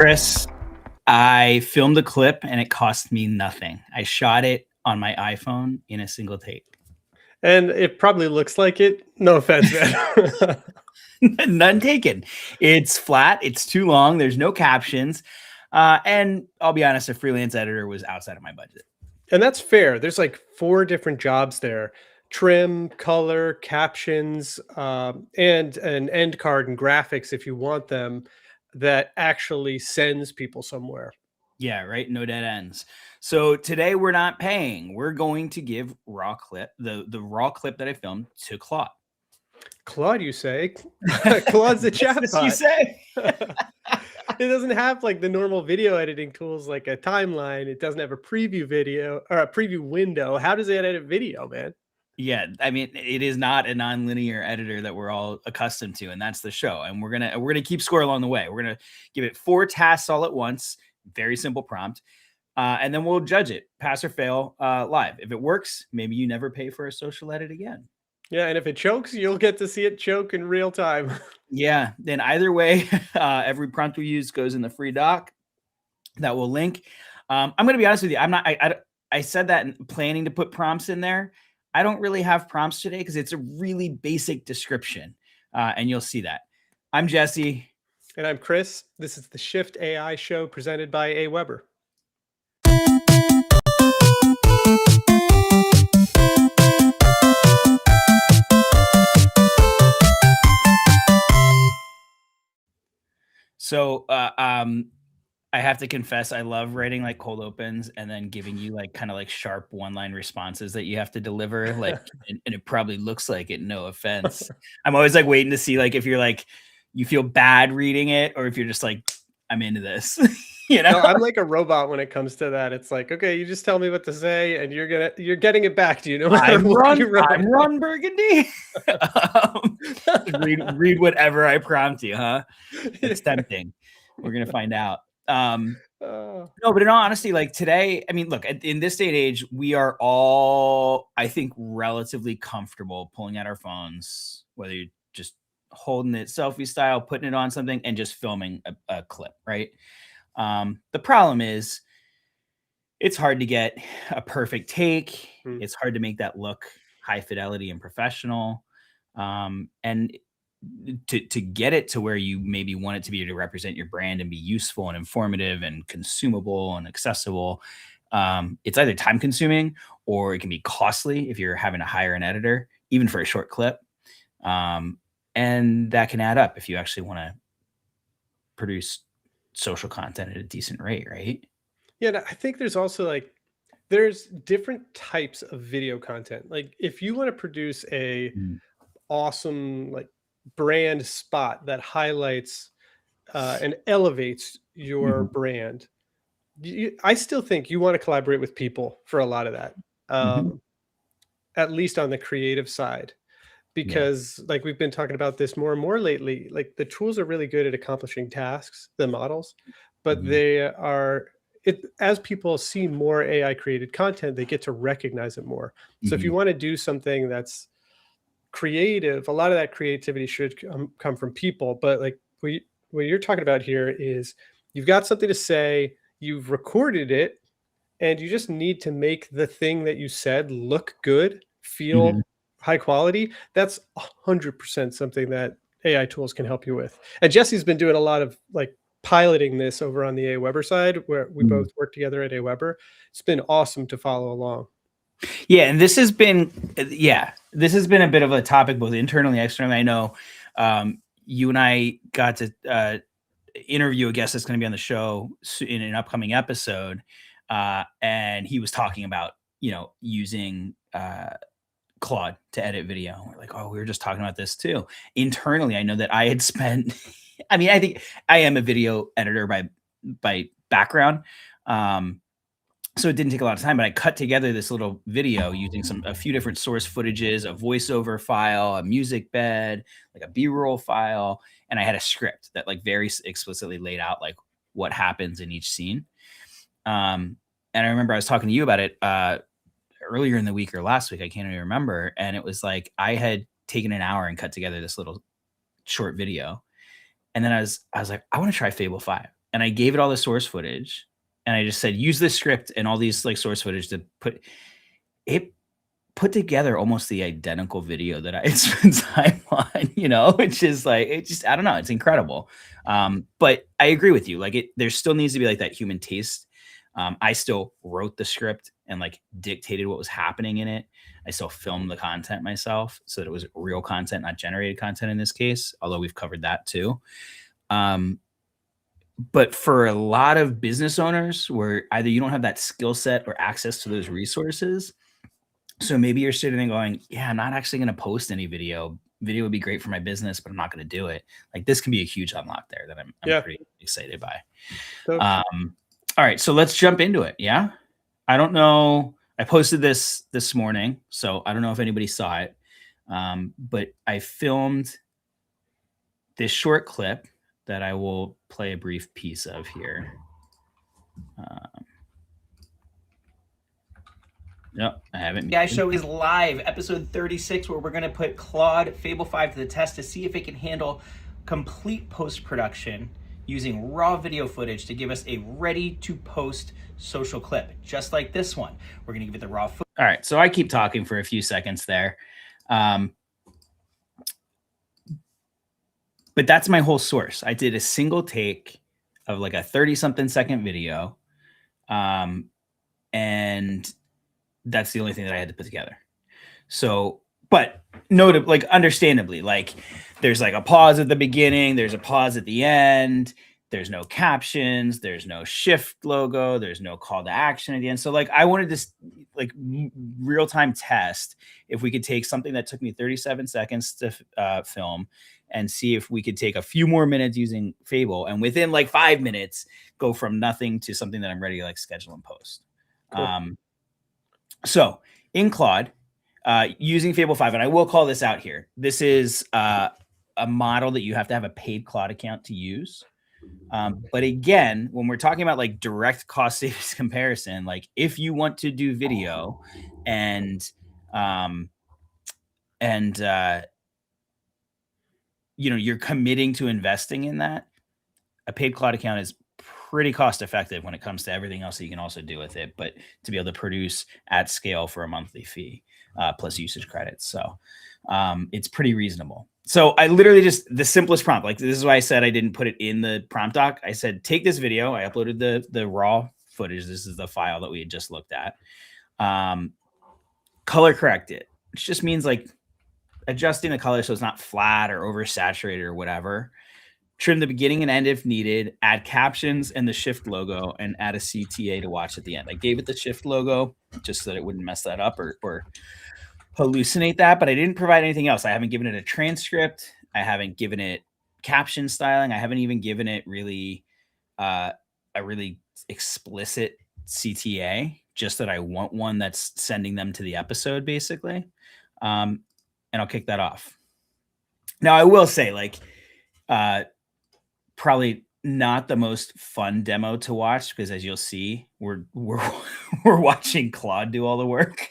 Chris, I filmed a clip and it cost me nothing. I shot it on my iPhone in a single take. And it probably looks like it. No offense, man. None taken. It's flat. It's too long. There's no captions. And I'll be honest, a freelance editor was outside of my budget. And that's fair. There's like 4 different jobs there: trim, color, captions, and an end card and graphics if you want them, that actually sends people somewhere. Yeah, right. No dead ends. So today we're not paying. We're going to give the raw clip that I filmed to Claude. Claude, you say? Claude's the That's what you chatbot. say. It doesn't have like the normal video editing tools like a timeline. It doesn't have a preview video or a preview window. How does it edit video, man? Yeah, I mean, it is not a non-linear editor that we're all accustomed to, and that's the show. And we're gonna keep score along the way. We're gonna give it 4 tasks all at once, very simple prompt, and then we'll judge it, pass or fail, live. If it works, maybe you never pay for a social edit again. Yeah, and if it chokes, you'll get to see it choke in real time. Yeah, then either way, every prompt we use goes in the free doc that we'll link. I'm gonna be honest with you. I'm not. I said that planning to put prompts in there. I don't really have prompts today because it's a really basic description, and you'll see that. I'm Jesse. And I'm Chris. This is the Shift AI show presented by Aweber. So I have to confess, I love writing like cold opens and then giving you like kind of like sharp one-line responses that you have to deliver. Like, and it probably looks like it, no offense. I'm always like waiting to see like if you're like you feel bad reading it or if you're just like, I'm into this. You know, No, I'm like a robot when it comes to that. It's like, okay, you just tell me what to say, and you're getting it back. Do you know? I'm Ron Burgundy. Read whatever I prompt you, huh? It's tempting. We're gonna find out. No, but in all honesty, like today, I mean, look, in this day and age, we are all, I think, relatively comfortable pulling out our phones, whether you're just holding it selfie style, putting it on something, and just filming a clip, right? The problem is it's hard to get a perfect take. It's hard to make that look high fidelity and professional. And to get it to where you maybe want it to be to represent your brand and be useful and informative and consumable and accessible, it's either time consuming or it can be costly if you're having to hire an editor, even for a short clip. And that can add up if you actually want to produce social content at a decent rate, right? Yeah, and I think there's also like there's different types of video content. Like if you want to produce a awesome like brand spot that highlights and elevates your brand, I still think you want to collaborate with people for a lot of that, at least on the creative side. Because like we've been talking about this more and more lately, like the tools are really good at accomplishing tasks, the models, but they are as people see more AI created content, they get to recognize it more. So if you want to do something that's creative, a lot of that creativity should come from people. But like what you're talking about here is you've got something to say, you've recorded it, and you just need to make the thing that you said look good, feel high quality. That's 100% something that AI tools can help you with. And Jesse's been doing a lot of like piloting this over on the Aweber side, where we both work together at Aweber. It's been awesome to follow along. Yeah, and this has been a bit of a topic both internally and externally. I know you and I got to interview a guest that's going to be on the show in an upcoming episode, and he was talking about using Claude to edit video. We're like, oh, we were just talking about this too. Internally, I know that I had spent. I mean, I think I am a video editor by background. So it didn't take a lot of time, but I cut together this little video using a few different source footages, a voiceover file, a music bed, like a B-roll file, and I had a script that like very explicitly laid out like what happens in each scene. And I remember I was talking to you about it earlier in the week or last week, I can't even remember, and it was like I had taken an hour and cut together this little short video, and then I was like, I want to try Fable 5. and I gave it all the source footage, and I just said, use this script and all these like source footage to put together almost the identical video that I had spent time on, which is like, I don't know. It's incredible. But I agree with you. Like there still needs to be like that human taste. I still wrote the script and like dictated what was happening in it. I still filmed the content myself so that it was real content, not generated content in this case, although we've covered that too. But for a lot of business owners where either you don't have that skill set or access to those resources, so maybe you're sitting there going, yeah, I'm not actually going to post any video. Video would be great for my business, but I'm not going to do it. Like this can be a huge unlock there that I'm pretty excited by. So, all right, so let's jump into it. Yeah. I don't know. I posted this morning, so I don't know if anybody saw it. But I filmed this short clip that I will play a brief piece of here. No, I haven't. The AI Show is live, episode 36, where we're going to put Claude Fable 5 to the test to see if it can handle complete post-production using raw video footage to give us a ready-to-post social clip, just like this one. We're going to give it the raw footage. All right, so I keep talking for a few seconds there. But that's my whole source. I did a single take of like a 30-something second video. And that's the only thing that I had to put together. So, but like understandably, like there's like a pause at the beginning, there's a pause at the end, there's no captions, there's no shift logo, there's no call to action at the end. So like I wanted to like real-time test if we could take something that took me 37 seconds to film and see if we could take a few more minutes using Fable and within like 5 minutes go from nothing to something that I'm ready to like schedule and post. Cool. So in Claude, using Fable 5, and I will call this out here. This is a model that you have to have a paid Claude account to use. But again, when we're talking about like direct cost savings comparison, like if you want to do video and you're committing to investing in that, a paid Claude account is pretty cost effective when it comes to everything else that you can also do with it, but to be able to produce at scale for a monthly fee plus usage credits. So it's pretty reasonable. So I literally just the simplest prompt, like this is why I said I didn't put it in the prompt doc. I said, take this video. I uploaded the raw footage. This is the file that we had just looked at. Color correct it, which just means like adjusting the color so it's not flat or oversaturated or whatever. Trim the beginning and end if needed, add captions and the shift logo, and add a CTA to watch at the end. I gave it the shift logo just so that it wouldn't mess that up or hallucinate that, but I didn't provide anything else. I haven't given it a transcript. I haven't given it caption styling. I haven't even given it really a really explicit CTA, just that I want one that's sending them to the episode basically. And I'll kick that off. Now I will say like, probably not the most fun demo to watch because as you'll see, we're watching Claude do all the work.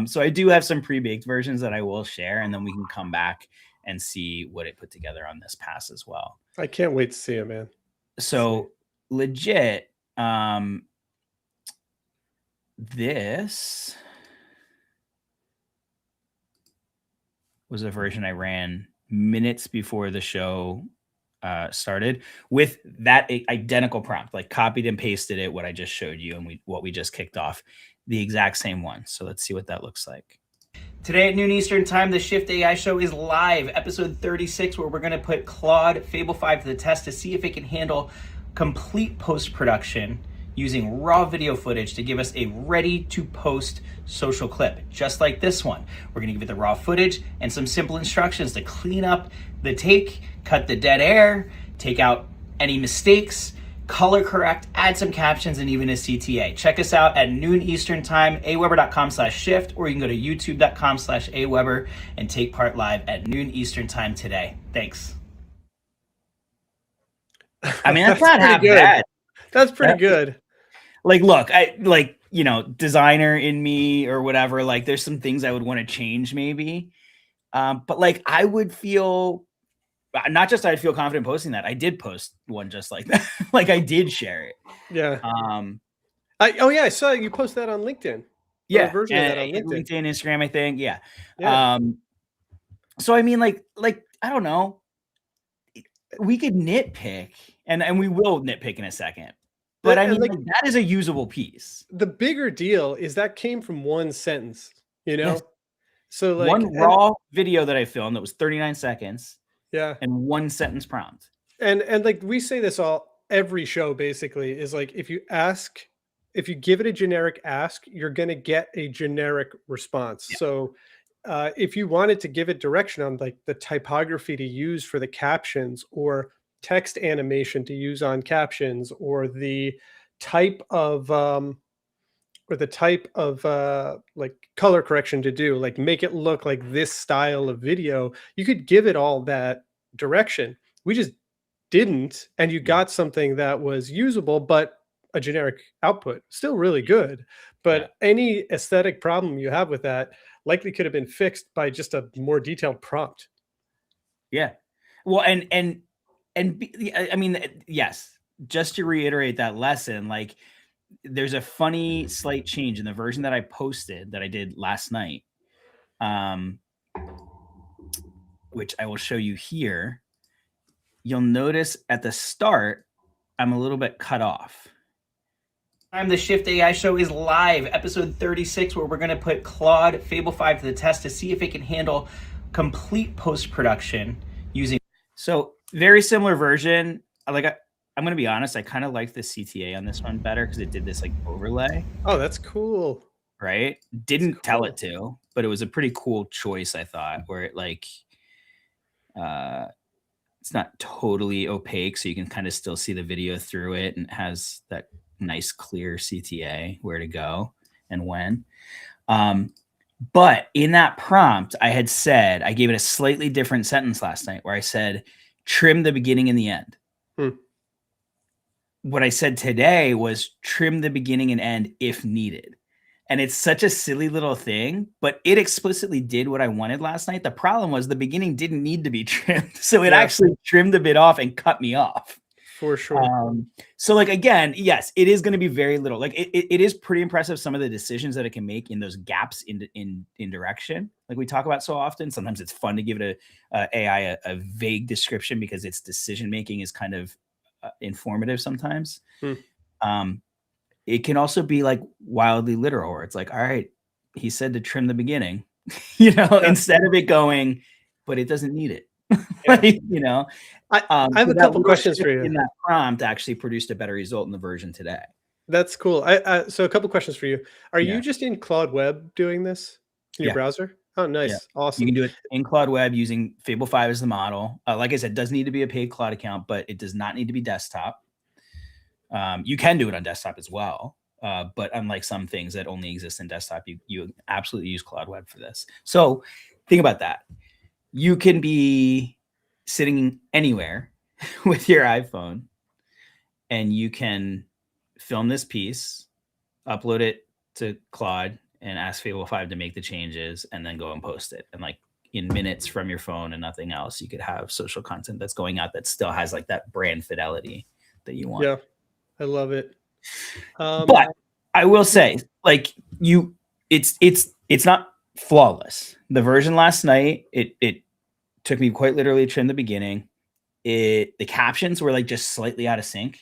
So I do have some pre-baked versions that I will share, and then we can come back and see what it put together on this pass as well. I can't wait to see it, man. So legit, this was a version I ran minutes before the show started with that identical prompt, like copied and pasted it, what I just showed you and what we just kicked off, the exact same one. So let's see what that looks like. Today at noon Eastern time, the Shift AI Show is live, episode 36, where we're going to put Claude Fable 5 to the test to see if it can handle complete post-production using raw video footage to give us a ready-to-post social clip, just like this one. We're going to give it the raw footage and some simple instructions to clean up the take, cut the dead air, take out any mistakes, color correct, add some captions, and even a CTA. Check us out at noon Eastern time, aweber.com/shift, or you can go to youtube.com/aweber and take part live at noon Eastern time today. Thanks. I mean, that's not half bad. That's pretty good. Like, look, I like, designer in me or whatever, like there's some things I would want to change maybe. But like I would feel not just I feel confident posting that. I did post one just like that. Like I did share it. Yeah. Um, Oh yeah, I saw you post that on LinkedIn. Or yeah, a version of that on and LinkedIn. LinkedIn, Instagram, I think. Yeah. Yeah. So I mean, like I don't know. We could nitpick, and we will nitpick in a second. But I And mean, like, like, that is a usable piece. the bigger deal is that came from one sentence, you know? Yes. So like, One raw video that I filmed that was 39 seconds yeah. and one sentence prompt. And like we say this every show basically is like, if you give it a generic ask, you're going to get a generic response. Yeah. So if you wanted to give it direction on like the typography to use for the captions, or text animation to use on captions, or the type of like color correction to do, like make it look like this style of video, you could give it all that direction. We just didn't, and you got something that was usable but a generic output, still really good. But any aesthetic problem you have with that likely could have been fixed by just a more detailed prompt. Yeah. Well, I mean, yes, just to reiterate that lesson, like there's a funny slight change in the version that I posted that I did last night, which I will show you here. You'll notice at the start, I'm a little bit cut off. The Shift AI show is live, episode 36, where we're going to put Claude Fable 5 to the test to see if it can handle complete post-production using. So very similar version. I'm going to be honest, I kind of like the CTA on this one better because it did this like overlay. Oh, that's cool. Right? Didn't tell it to, but it was a pretty cool choice, I thought, where it like it's not totally opaque, so you can kind of still see the video through it, and it has that nice clear CTA where to go and when. But in that prompt, I had said, I gave it a slightly different sentence last night where I said, trim the beginning and the end. What I said today was trim the beginning and end if needed. And it's such a silly little thing, but it explicitly did what I wanted last night. The problem was the beginning didn't need to be trimmed. So it actually trimmed a bit off and cut me off. For sure. So like, again, yes, it is going to be very little. Like it is pretty impressive, some of the decisions that it can make in those gaps in direction. Like we talk about so often, sometimes it's fun to give it AI a vague description because its decision-making is kind of informative sometimes. It can also be like wildly literal, where it's like, all right, he said to trim the beginning, instead of it going, but it doesn't need it. Like, I have a couple questions for you. In that prompt actually produced a better result in the version today. That's cool. So a couple questions for you. Are you just in Claude Web doing this in your browser? Oh, nice. Yeah. Awesome. You can do it in Claude Web using Fable 5 as the model. Like I said, it does need to be a paid Claude account, but it does not need to be desktop. You can do it on desktop as well. But unlike some things that only exist in desktop, you absolutely use Claude Web for this. So think about that. You can be sitting anywhere with your iPhone and you can film this piece, upload it to Claude and ask Fable 5 to make the changes and then go and post it. And like in minutes from your phone and nothing else, you could have social content that's going out that still has like that brand fidelity that you want. Yeah, I love it. But I will say, like, it's not flawless. The version last night, it took me quite literally to trim the beginning. The captions were like just slightly out of sync.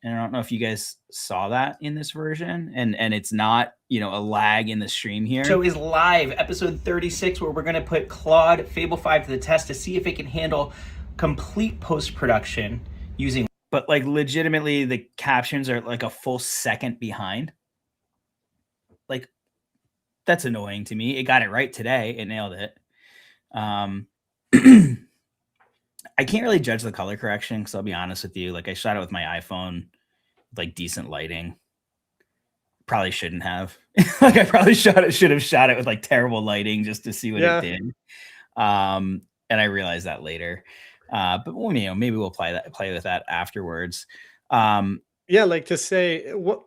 And I don't know if you guys saw that in this version. And it's not, a lag in the stream here. Show is live, episode 36, where we're going to put Claude Fable 5 to the test to see if it can handle complete post-production using. But like legitimately, the captions are like a full second behind. Like, that's annoying to me. It got it right today. It nailed it. I can't really judge the color correction because I'll be honest with you. Like I shot it with my iPhone, like decent lighting. Probably shouldn't have. Like I probably should have shot it with like terrible lighting just to see what it did. And I realized that later. But maybe we'll play with that afterwards. Like to say what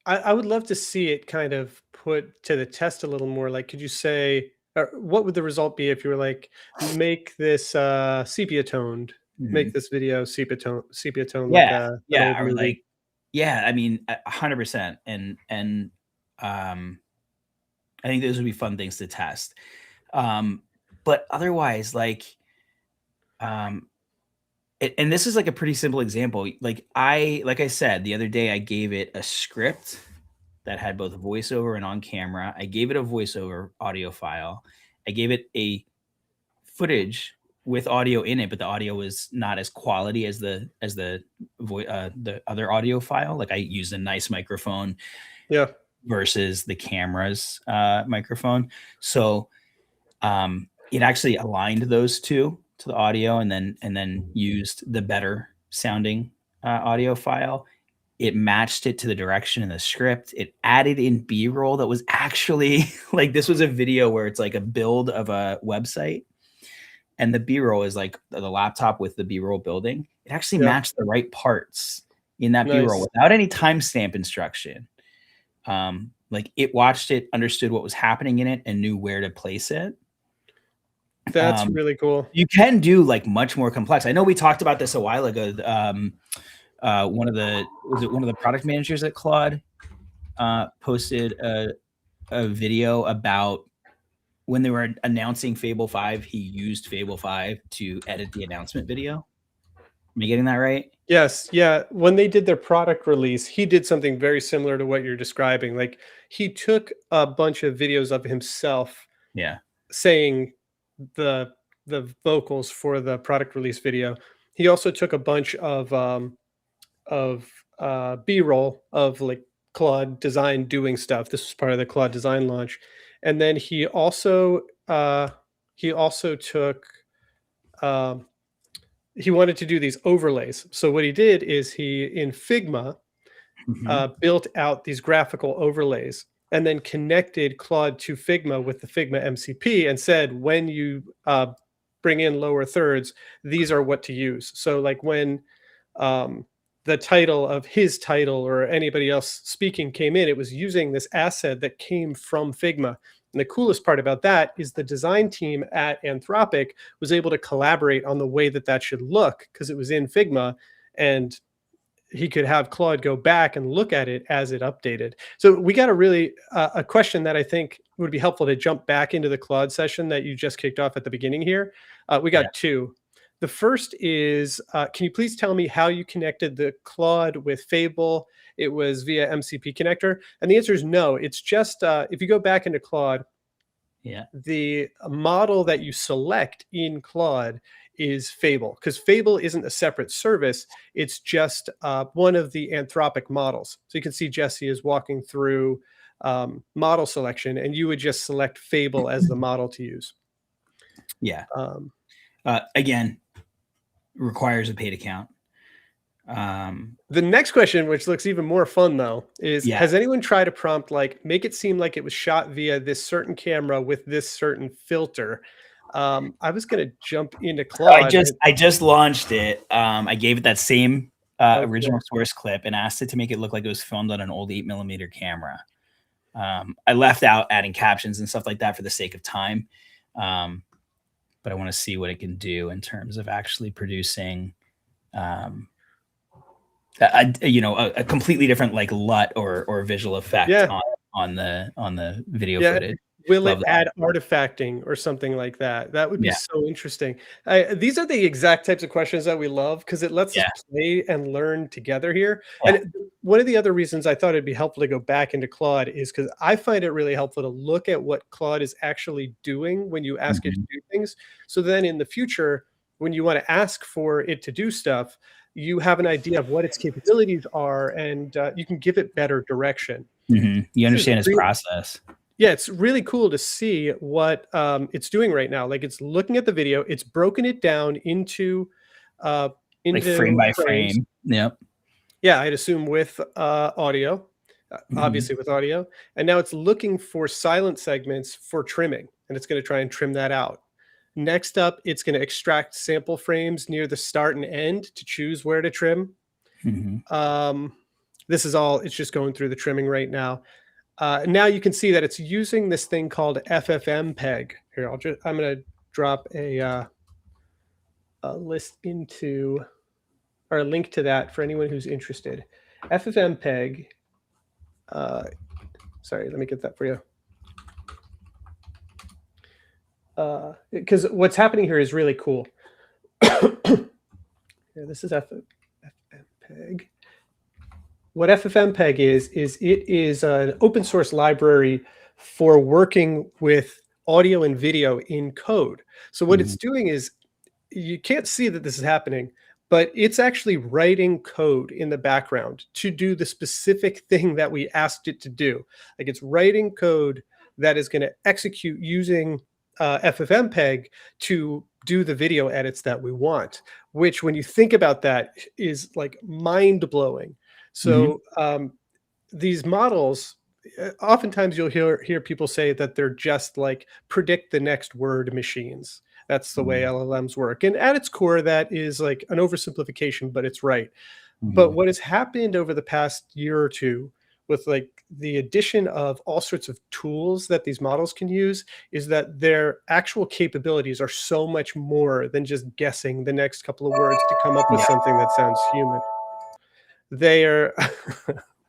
I would love to see it kind of put to the test a little more. Like, could you say what would the result be if you were like, make this sepia toned, Mhm. make this video sepia tone like Yeah, an yeah, old or movie. like, yeah, I mean, 100%, I think those would be fun things to test. But otherwise, like, um, and this is like a pretty simple example. Like I said the other day, I gave it a script that had both voiceover and on camera. I gave it a voiceover audio file. I gave it a footage with audio in it, but the audio was not as quality as the other audio file. Like I used a nice microphone Yeah, versus the camera's microphone. So it actually aligned those two to the audio, and then used the better sounding audio file. It matched it to the direction in the script. It added in B-roll that was actually like, this was a video where it's like a build of a website, and the B-roll is like the laptop with the B-roll building. It actually yeah, matched the right parts in that B-roll nice. without any timestamp instruction. Like it watched it, understood what was happening in it, and knew where to place it. That's Um, really cool. you can do like much more complex. I know we talked about this a while ago. One of the product managers at Claude posted a video about when they were announcing Fable 5. He used Fable 5 to edit the announcement video. Am I getting that right? Yes, yeah. When they did their product release, he did something very similar to what you're describing. Like he took a bunch of videos of himself Yeah. saying the vocals for the product release video. He also took a bunch of B-roll of like Claude Design doing stuff. This was part of the Claude Design launch, and then he also took um, he wanted to do these overlays. So what he did is he in Figma Mhm. built out these graphical overlays and then connected Claude to Figma with the Figma MCP and said, when you bring in lower thirds, these are what to use. So like when um, the title of his title or anybody else speaking came in, it was using this asset that came from Figma. And the coolest part about that is the design team at Anthropic was able to collaborate on the way that that should look because it was in Figma, and he could have Claude go back and look at it as it updated. So we got a really a question that I think would be helpful to jump back into the Claude session that you just kicked off at the beginning here. We Yeah. got two. The first is, can you please tell me how you connected the Claude with Fable? It was via MCP connector. And the answer is no. It's just, if you go back into Claude, Yeah. the model that you select in Claude is Fable, because Fable isn't a separate service. It's just one of the Anthropic models. So you can see Jesse is walking through model selection, and you would just select Fable as the model to use. Yeah. Um, Again, requires a paid account. the next question, which looks even more fun though, is Yeah. has anyone tried a prompt like make it seem like it was shot via this certain camera with this certain filter? I was going to jump into Claude. I just launched it. I gave it that same Okay. original source clip and asked it to make it look like it was filmed on an old 8mm camera. I left out adding captions and stuff like that for the sake of time. But I want to see what it can do in terms of actually producing a completely different like LUT or visual effect Yeah. on the video Yeah. footage. Will Love it that. add artifacting or something like that? That would be Yeah. so interesting. These are the exact types of questions that we love because it lets Yeah. us play and learn together here. Yeah. And one of the other reasons I thought it'd be helpful to go back into Claude is because I find it really helpful to look at what Claude is actually doing when you ask it to Mhm. do things. So then in the future, when you want to ask for it to do stuff, you have an idea of what its capabilities are, and you can give it better direction. Mhm. You This is understand its really process. Yeah, it's really cool to see what it's doing right now. Like it's looking at the video, it's broken it down uh, Like frame into by frames. frame. Yep. Yeah, I'd assume with audio, Mhm. obviously with audio, and now it's looking for silent segments for trimming, and it's going to try and trim that out. Next up, it's going to extract sample frames near the start and end to choose where to trim. Mhm. Um, this is all, it's just going through the trimming right now. Now you can see that it's using this thing called FFmpeg. Here, I'm going to drop a list into, or a link to that for anyone who's interested. FFmpeg. Sorry, let me get that for you. Because what's happening here is really cool. Here, this is FFmpeg. What FFmpeg is it is an open source library for working with audio and video in code. So what it's doing is, you can't see that this is happening, but it's actually writing code in the background to do the specific thing that we asked it to do. Like, it's writing code that is going to execute using FFmpeg to do the video edits that we want, which, when you think about that, is like mind-blowing. So these models, oftentimes you'll hear people say that they're just like predict the next word machines. That's the way LLMs work. And at its core, that is like an oversimplification, but it's right. But what has happened over the past year or two with like the addition of all sorts of tools that these models can use is that their actual capabilities are so much more than just guessing the next couple of words to come up with something that sounds human. They are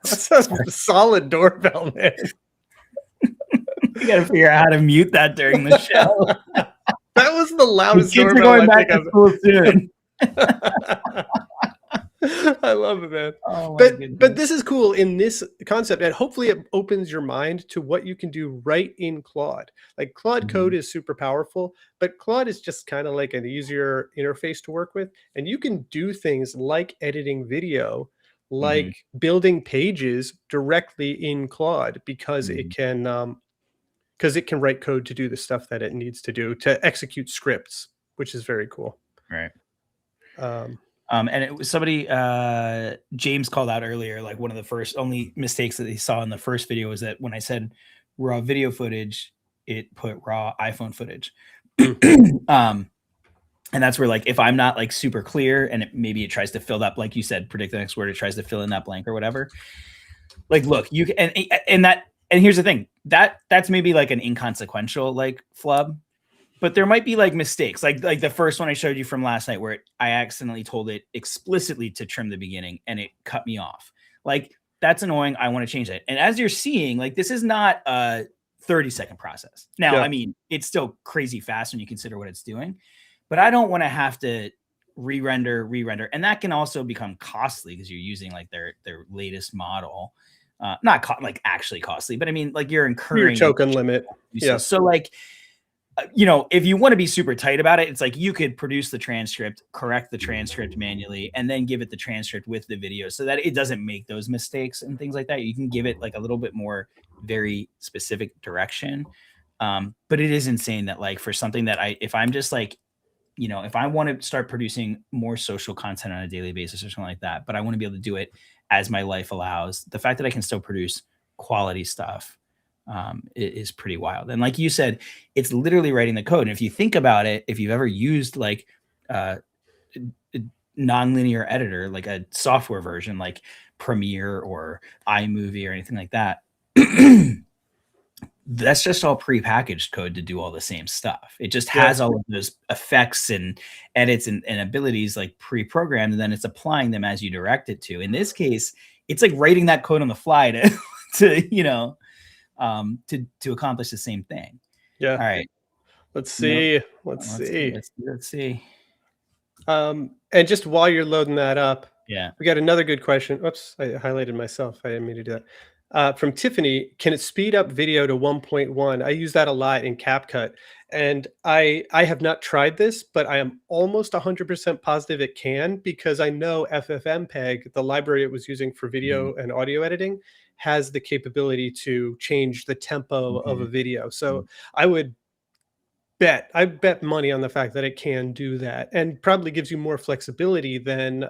that's a solid doorbell, man. You got to figure out how to mute that during the show. That was the loudest Kids are doorbell going back I to school soon. I love it, man. Oh, But this is cool in this concept, and hopefully it opens your mind to what you can do right in Claude. Like, Claude Code is super powerful, but Claude is just kind of like an easier interface to work with, and you can do things like editing video, like building pages directly in Claude, because it can write code to do the stuff that it needs to do to execute scripts, which is very cool. Right. And it was somebody, James called out earlier, like one of the first only mistakes that he saw in the first video was that when I said raw video footage, it put raw iPhone footage. And that's where, like, if I'm not like super clear and maybe it tries to fill that, like you said, predict the next word, it tries to fill in that blank or whatever. Like, look, you can, and here's the thing, that's maybe like an inconsequential like flub, but there might be like mistakes, like the first one I showed you from last night where I accidentally told it explicitly to trim the beginning and it cut me off. Like, that's annoying. I want to change that. And as you're seeing, like, this is not a 30-second process. Now, I mean, it's still crazy fast when you consider what it's doing, but I don't want to have to re-render, and that can also become costly because you're using like their latest model. Not like actually costly, but I mean, like, you're incurring your token limit. Yeah. So like, you know, if you want to be super tight about it, it's like you could produce the transcript, correct the transcript manually, and then give it the transcript with the video so that it doesn't make those mistakes and things like that. You can give it like a little bit more very specific direction. But it is insane that, like, for something that if I'm just like, you know, if I want to start producing more social content on a daily basis or something like that, but I want to be able to do it as my life allows, the fact that I can still produce quality stuff is pretty wild. And like you said, it's literally writing the code. And if you think about it, if you've ever used like a nonlinear editor, like a software version like Premiere or iMovie or anything like that, that's just all pre-packaged code to do all the same stuff. It just has all of those effects and edits and abilities like pre-programmed, and then it's applying them as you direct it to. In this case, it's like writing that code on the fly to you know, to accomplish the same thing. Yeah. All right. Let's see. Let's see. Let's see. And just while you're loading that up, we got another good question. Oops, I highlighted myself. I didn't mean to do that. From Tiffany, can it speed up video to 1.1? I use that a lot in CapCut, and I have not tried this, but I am almost 100% positive it can, because I know FFmpeg, the library it was using for video and audio editing, has the capability to change the tempo of a video. So I bet money on the fact that it can do that, and probably gives you more flexibility than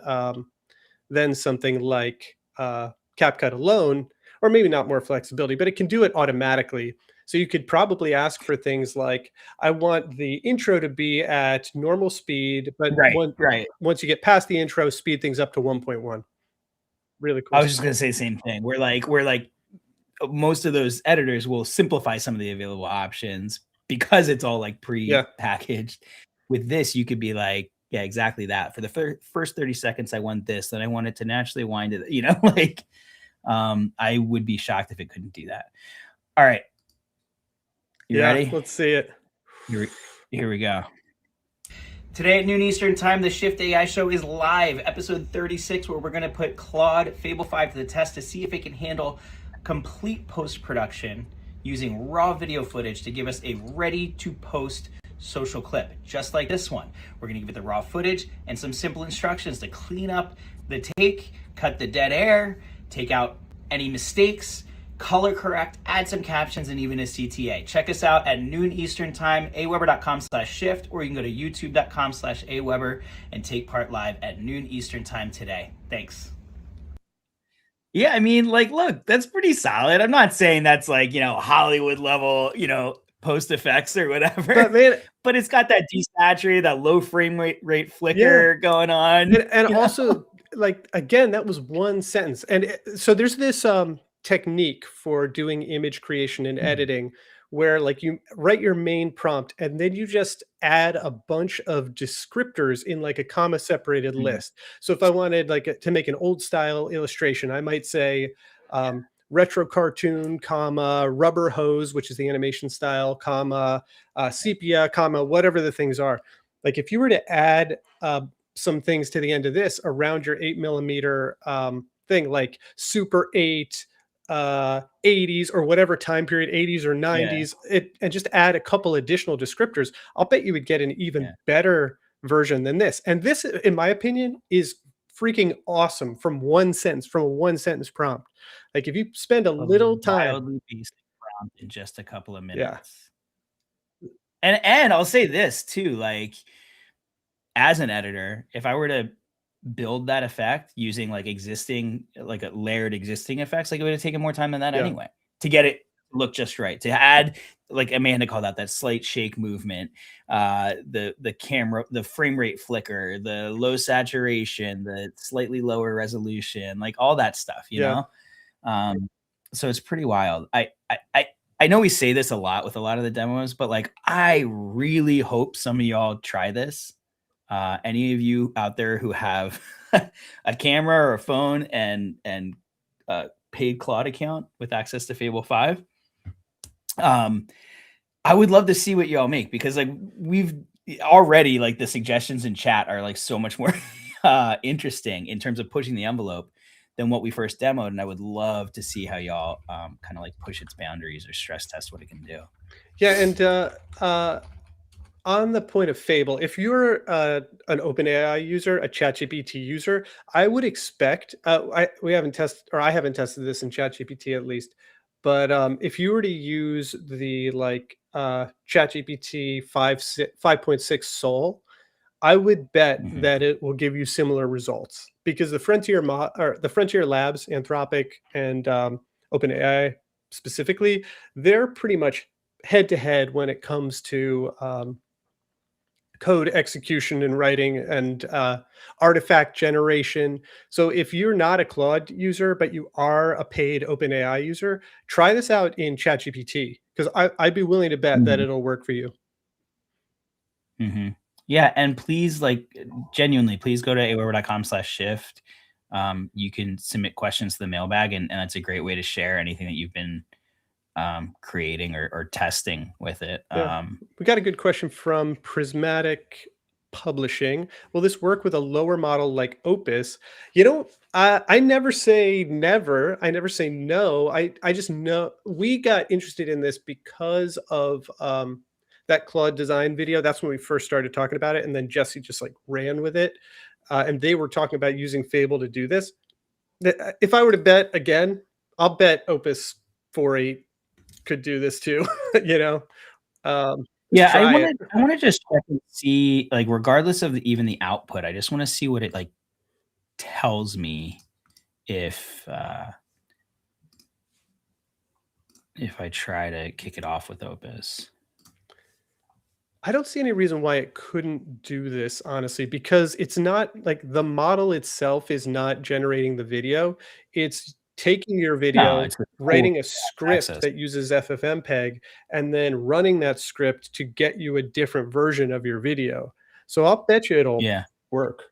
something like CapCut alone. Or maybe not more flexibility, but it can do it automatically. So you could probably ask for things like, I want the intro to be at normal speed, but once you get past the intro, speed things up to 1.1. Really cool. I was just going to say the same thing. We're like most of those editors will simplify some of the available options because it's all like Yeah. pre-packaged. With this, you could be like, yeah, exactly that. For the first 30 seconds, I want this, then I want it to naturally wind it, like I would be shocked if it couldn't do that. All right. You ready? Let's see it. Here we go. Today at noon Eastern Time, the Shift AI show is live, episode 36, where we're going to put Claude Fable 5 to the test to see if it can handle complete post-production using raw video footage to give us a ready-to-post social clip, just like this one. We're going to give it the raw footage and some simple instructions to clean up the take, cut the dead air, take out any mistakes, color correct, add some captions, and even a CTA. Check us out at noon Eastern Time, aweber.com/shift, or you can go to youtube.com/aweber and take part live at noon Eastern Time today. Thanks. Yeah, I mean, like, look, that's pretty solid. I'm not saying that's like, Hollywood level, post effects or whatever. But man, but it's got that desaturated, that low frame rate flicker going on. And also, like, again, that was one sentence. And so there's this technique for doing image creation and editing where like you write your main prompt and then you just add a bunch of descriptors in like a comma separated list. So if I wanted like to make an old style illustration, I might say retro cartoon, comma, rubber hose, which is the animation style, comma, sepia, comma, whatever the things are. Like if you were to add some things to the end of this around your 8mm thing, like Super 8, 80s or whatever time period, 80s or 90s, and just add a couple additional descriptors, I'll bet you would get an even better version than this. And this, in my opinion, is freaking awesome from a one sentence prompt. Like if you spend a little time, wildly basic prompt in just a couple of minutes. Yeah. And I'll say this too, like as an editor, if I were to build that effect using like a layered existing effects, like it would have taken more time than that anyway to get it look just right, to add, like Amanda called out, that slight shake movement, the camera, the frame rate flicker, the low saturation, the slightly lower resolution, like all that stuff, you know. So it's pretty wild. I know we say this a lot with a lot of the demos, but like I really hope some of y'all try this. Any of you out there who have a camera or a phone and paid Claude account with access to Fable 5, I would love to see what y'all make, because like we've already, like the suggestions in chat are like so much more interesting in terms of pushing the envelope than what we first demoed. And I would love to see how y'all kind of like push its boundaries or stress test what it can do. Yeah. And on the point of Fable, if you're an OpenAI user, a ChatGPT user, I would expect, I haven't tested this in ChatGPT at least, but if you were to use the like ChatGPT 5.6 Soul, I would bet that it will give you similar results, because the Frontier Labs, Anthropic, and OpenAI specifically, they're pretty much head to head when it comes to code execution and writing and artifact generation. So if you're not a Claude user, but you are a paid OpenAI user, try this out in ChatGPT, because I'd be willing to bet that it'll work for you. Yeah, and please, like, genuinely, please go to aweber.com/shift. You can submit questions to the mailbag, and that's a great way to share anything that you've been creating or testing with it. We got a good question from Prismatic Publishing. Will this work with a lower model like Opus? I never say never. I never say no. I just know we got interested in this because of that Claude design video. That's when we first started talking about it, and then Jesse just like ran with it, and they were talking about using Fable to do this. If I were to bet again, I'll bet Opus 4.8 could do this too. I want to just check and see, like, regardless of even the output, I just want to see what it like tells me if I try to kick it off with Opus. I don't see any reason why it couldn't do this, honestly, because it's not like the model itself is not generating the video. It's taking your No, video, it's a cool writing a script access. that uses FFmpeg, and then running that script to get you a different version of your video. So I'll bet you it'll Yeah. work.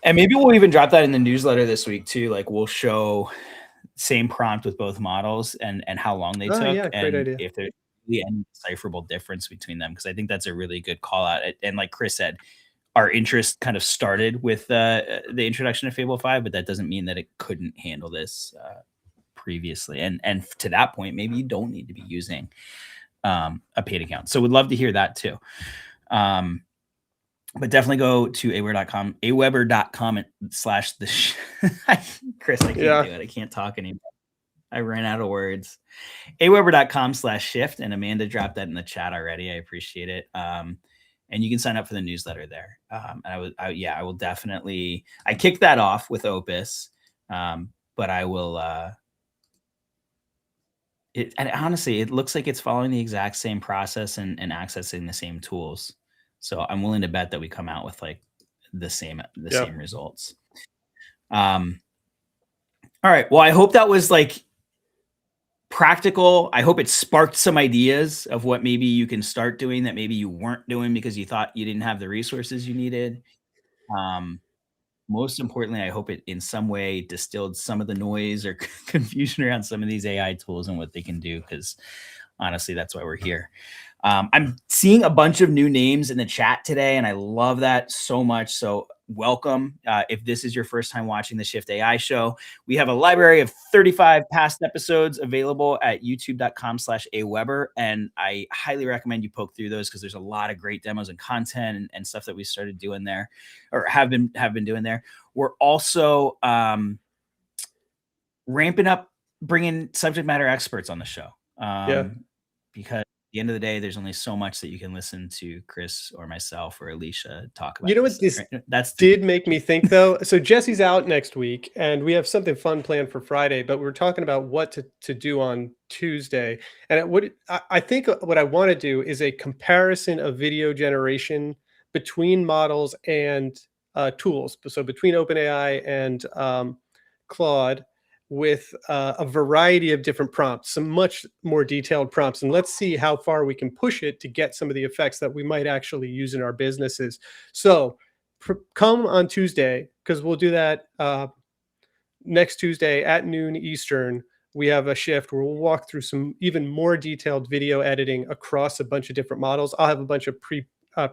And maybe we'll even drop that in the newsletter this week too. Like we'll show same prompt with both models and how long they took, Yeah, great and idea. if there's really any decipherable difference between them, because I think that's a really good call out. And like Chris said, our interest kind of started with the introduction of Fable 5, but that doesn't mean that it couldn't handle this previously. And to that point, maybe you don't need to be using a paid account. So we'd love to hear that too. But definitely go to aweber.com slash the Chris, I can't do it. I can't talk anymore. I ran out of words. aweber.com/shift, and Amanda dropped that in the chat already. I appreciate it. And you can sign up for the newsletter there. And I will definitely, I kicked that off with Opus, but I will, and honestly, it looks like it's following the exact same process and accessing the same tools. So I'm willing to bet that we come out with like the same results. All right. Well, I hope that was like practical. I hope it sparked some ideas of what maybe you can start doing that maybe you weren't doing because you thought you didn't have the resources you needed. Most importantly, I hope it in some way distilled some of the noise or confusion around some of these AI tools and what they can do, because honestly, that's why we're here. I'm seeing a bunch of new names in the chat today, and I love that so much. So welcome. If this is your first time watching the Shift AI show, we have a library of 35 past episodes available at youtube.com/aweber. And I highly recommend you poke through those, because there's a lot of great demos and content and stuff that we started doing there, or have been doing there. We're also ramping up, bringing subject matter experts on the show. Because at the end of the day, there's only so much that you can listen to Chris or myself or Alicia talk about. You know what this right? did make me think though? So Jesse's out next week, and we have something fun planned for Friday, but we're talking about what to do on Tuesday. And I think what I want to do is a comparison of video generation between models and tools. So between OpenAI and Claude, with a variety of different prompts, some much more detailed prompts. And let's see how far we can push it to get some of the effects that we might actually use in our businesses. So come on Tuesday, because we'll do that next Tuesday at noon Eastern. We have a shift where we'll walk through some even more detailed video editing across a bunch of different models. I'll have a bunch of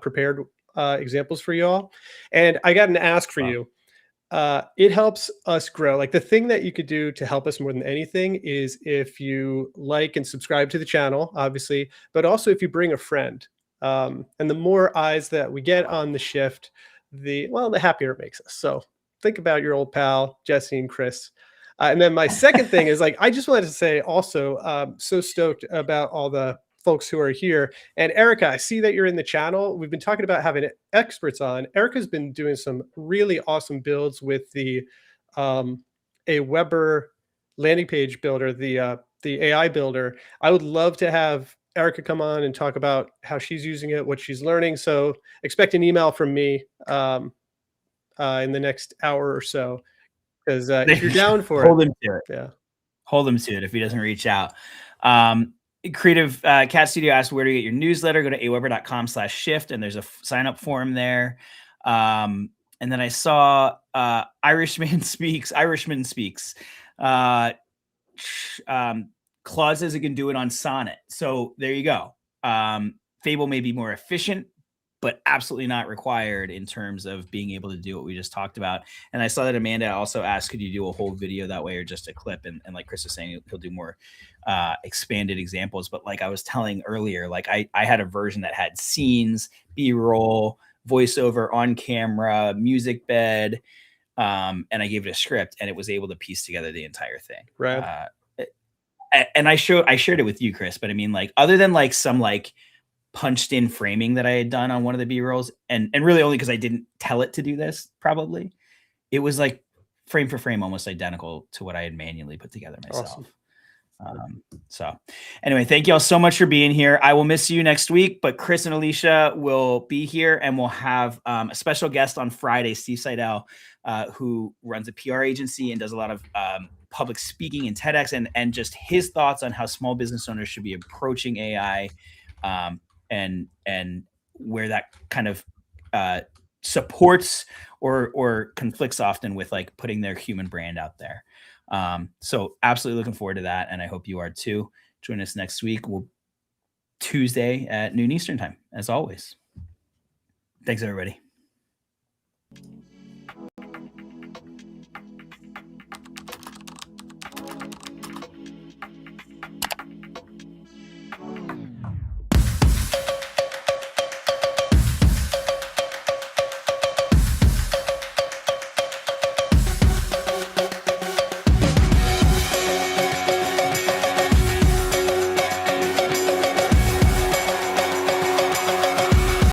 prepared examples for you all. And I got an ask for you. It helps us grow. Like, the thing that you could do to help us more than anything is if you like and subscribe to the channel, obviously, but also if you bring a friend. And the more eyes that we get on the shift, the happier it makes us. So think about your old pal, Jesse and Chris. And then my second thing is, like, I just wanted to say also, so stoked about all the folks who are here. And Erica, I see that you're in the channel. We've been talking about having experts on. Erica's been doing some really awesome builds with the Aweber landing page builder, the AI builder. I would love to have Erica come on and talk about how she's using it, what she's learning. So expect an email from me in the next hour or so, because if you're down for hold him to it. Yeah, hold him to it if he doesn't reach out. Creative Cat Studio asked, where do you get your newsletter? Go to aweber.com/shift, and there's a sign up form there. And then I saw Irishman Speaks. Claude says it can do it on Sonnet. So there you go. Fable may be more efficient, but absolutely not required in terms of being able to do what we just talked about. And I saw that Amanda also asked, could you do a whole video that way or just a clip? And like Chris was saying, he'll do more expanded examples. But like I was telling earlier, like I had a version that had scenes, B-roll, voiceover, on camera, music bed, and I gave it a script, and it was able to piece together the entire thing. right. And I shared it with you, Chris, but I mean, like, other than like some like punched in framing that I had done on one of the B-rolls, and really only because I didn't tell it to do this, probably, it was like frame for frame almost identical to what I had manually put together myself. Awesome. So anyway, thank you all so much for being here. I will miss you next week, but Chris and Alicia will be here, and we'll have a special guest on Friday, Steve Seidel, who runs a PR agency and does a lot of public speaking and TEDx, and just his thoughts on how small business owners should be approaching AI, and where that kind of supports or conflicts often with like putting their human brand out there. So absolutely looking forward to that, and I hope you are too. Join us next week. Tuesday at noon Eastern time, as always. Thanks, everybody.